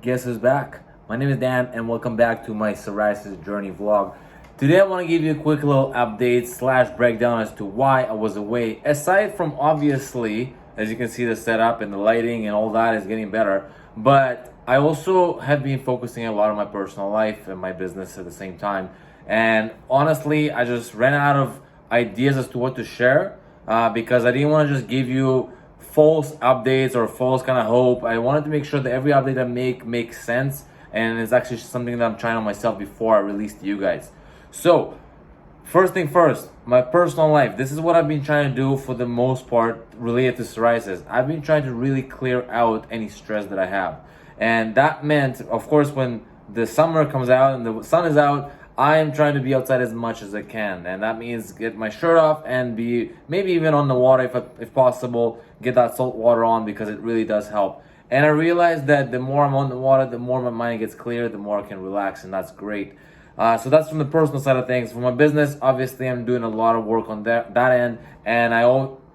Guess who's back? My name is Dan and welcome back to my psoriasis journey vlog. Today I want to give you a quick little update slash breakdown as to why I was away. Aside from obviously, as you can see, the setup and the lighting and all that is getting better, but I also have been focusing a lot on my personal life and my business at the same time. And honestly, I just ran out of ideas as to what to share because I didn't want to just give you false updates or false kind of hope. I wanted to make sure that every update I make makes sense and it's actually something that I'm trying on myself before I release to you guys. So first thing first, my personal life. This is what I've been trying to do for the most part related to psoriasis. I've been trying to really clear out any stress that I have. And that meant, of course, when the summer comes out and the sun is out, I am trying to be outside as much as I can, and that means get my shirt off and be maybe even on the water if possible, get that salt water on because it really does help. And I realized that the more I'm on the water, the more my mind gets clear, the more I can relax, and that's great. So that's from the personal side of things. For my business, obviously I'm doing a lot of work on that end, and I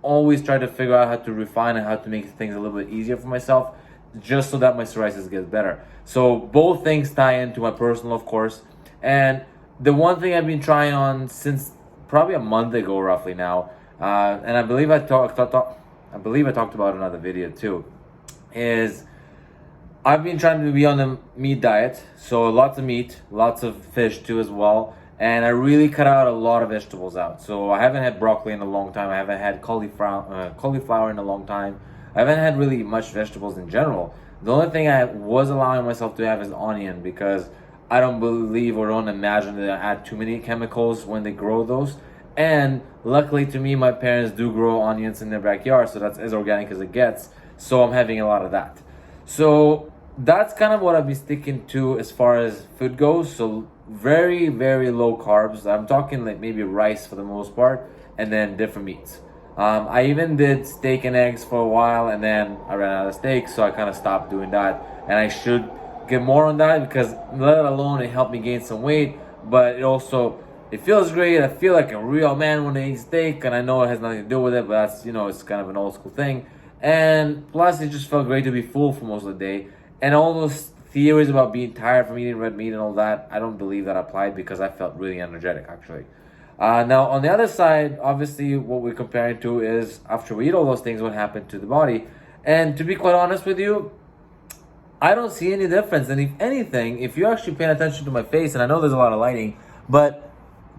always try to figure out how to refine and how to make things a little bit easier for myself, just so that my psoriasis gets better. So both things tie into my personal, of course. And the one thing I've been trying on since probably a month ago, roughly now, and I believe I talked about it in another video too, is I've been trying to be on the meat diet. So lots of meat, lots of fish too as well, and I really cut out a lot of vegetables out. So I haven't had broccoli in a long time. I haven't had cauliflower in a long time. I haven't had really much vegetables in general. The only thing I was allowing myself to have is onion because I don't believe or don't imagine that I add too many chemicals when they grow those. And luckily to me, my parents do grow onions in their backyard, so that's as organic as it gets. So I'm having a lot of that. So that's kind of what I've been sticking to as far as food goes. So very, very low carbs. I'm talking like maybe rice for the most part, and then different meats. I even did steak and eggs for a while, and then I ran out of steak, so I kind of stopped doing that. And I should get more on that because let alone it helped me gain some weight, but it feels great. I feel like a real man when I eat steak, and I know it has nothing to do with it, but that's, it's kind of an old school thing. And plus it just felt great to be full for most of the day. And all those theories about being tired from eating red meat and all that, I don't believe that applied because I felt really energetic actually. Now on the other side, obviously what we're comparing to is after we eat all those things, what happened to the body. And to be quite honest with you, I don't see any difference. And if anything, if you're actually paying attention to my face, and I know there's a lot of lighting, but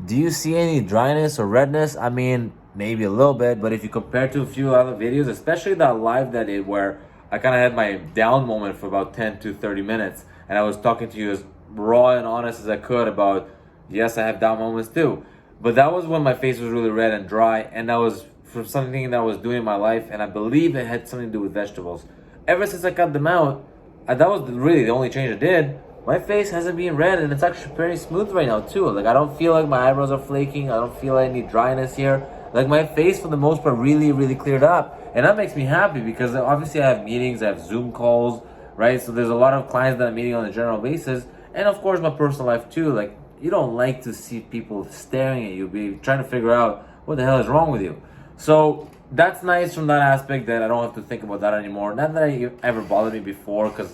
do you see any dryness or redness? I mean, maybe a little bit, but if you compare to a few other videos, especially that live that I did where I kind of had my down moment for about 10 to 30 minutes, and I was talking to you as raw and honest as I could about, yes, I have down moments too. But that was when my face was really red and dry, and that was from something that I was doing in my life, and I believe it had something to do with vegetables. Ever since I cut them out, that was really the only change I did. My face hasn't been red, and it's actually pretty smooth right now too. Like I don't feel like my eyebrows are flaking. I don't feel any dryness here. Like my face for the most part really, really cleared up, and that makes me happy because obviously I have meetings, I have Zoom calls, right? So there's a lot of clients that I'm meeting on a general basis, and of course my personal life too. Like you don't like to see people staring at you, be trying to figure out what the hell is wrong with you. So that's nice from that aspect that I don't have to think about that anymore. Not that it ever bothered me before because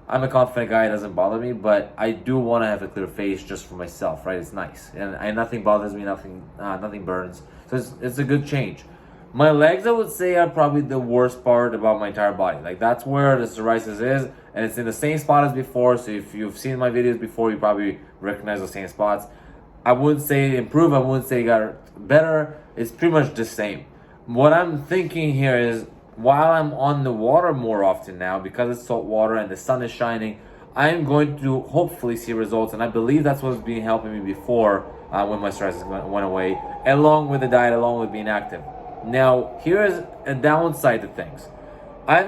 I'm a confident guy, it doesn't bother me, but I do want to have a clear face just for myself, right? It's nice. And nothing bothers me, nothing burns. So it's a good change. My legs, I would say, are probably the worst part about my entire body. Like that's where the psoriasis is, and it's in the same spot as before. So if you've seen my videos before, you probably recognize the same spots. I wouldn't say improve, I wouldn't say got better. It's pretty much the same. What I'm thinking here is, while I'm on the water more often now, because it's salt water and the sun is shining, I'm going to hopefully see results. And I believe that's what's been helping me before when my psoriasis went away, along with the diet, along with being active. Now, here's a downside to things. I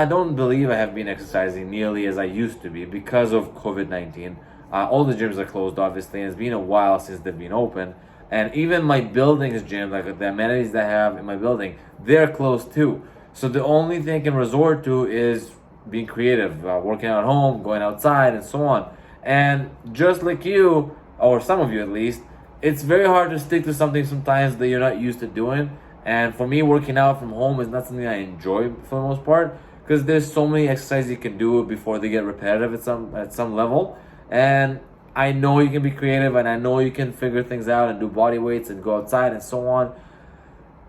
don't believe I have been exercising nearly as I used to be because of COVID-19. All the gyms are closed, obviously, and it's been a while since they've been open. And even my building's gym, like the amenities that I have in my building, they're closed too. So the only thing I can resort to is being creative, working out at home, going outside, and so on. And just like you, or some of you at least, it's very hard to stick to something sometimes that you're not used to doing. And for me, working out from home is not something I enjoy for the most part, because there's so many exercises you can do before they get repetitive at some level. And I know you can be creative, and I know you can figure things out and do body weights and go outside and so on.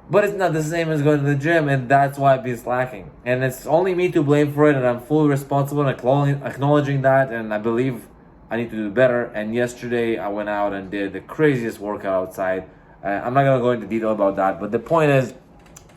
But it's not the same as going to the gym, and that's why I've been slacking. And it's only me to blame for it, and I'm fully responsible and acknowledging that, and I believe I need to do better. And yesterday I went out and did the craziest workout outside. I'm not going to go into detail about that, but the point is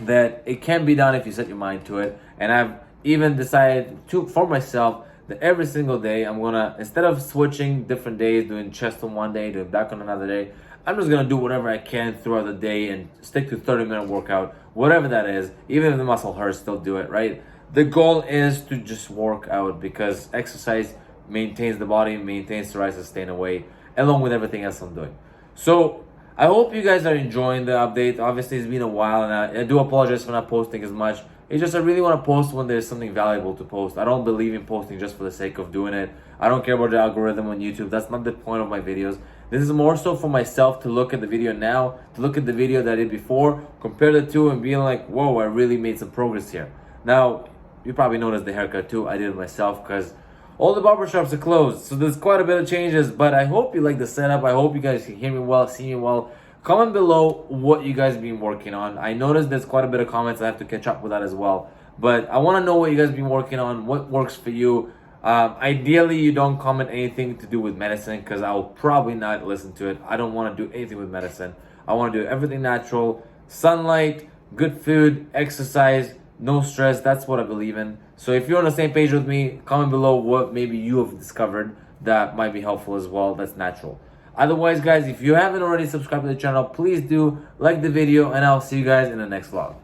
that it can be done if you set your mind to it. And I've even decided for myself that every single day I'm gonna, instead of switching different days, doing chest on one day, doing back on another day, I'm just gonna do whatever I can throughout the day and stick to 30-minute workout, whatever that is. Even if the muscle hurts, still do it, right? The goal is to just work out, because exercise maintains the body, maintains psoriasis staying away, along with everything else I'm doing. So I hope you guys are enjoying the update. Obviously, it's been a while, and I do apologize for not posting as much. It's just I really want to post when there's something valuable to post. I don't believe in posting just for the sake of doing it. I don't care about the algorithm on YouTube. That's not the point of my videos. This is more so for myself to look at the video now, to look at the video that I did before, compare the two, and being like, whoa, I really made some progress here. Now, you probably noticed the haircut too. I did it myself because all the barbershops are closed. So there's quite a bit of changes, but I hope you like the setup. I hope you guys can hear me well, see me well. Comment below what you guys have been working on. I noticed there's quite a bit of comments. I have to catch up with that as well. But I want to know what you guys have been working on, what works for you. Ideally, you don't comment anything to do with medicine, because I'll probably not listen to it. I don't want to do anything with medicine. I want to do everything natural. Sunlight, good food, exercise, no stress. That's what I believe in. So if you're on the same page with me, comment below what maybe you have discovered that might be helpful as well. That's natural. Otherwise, guys, if you haven't already subscribed to the channel, please do like the video, and I'll see you guys in the next vlog.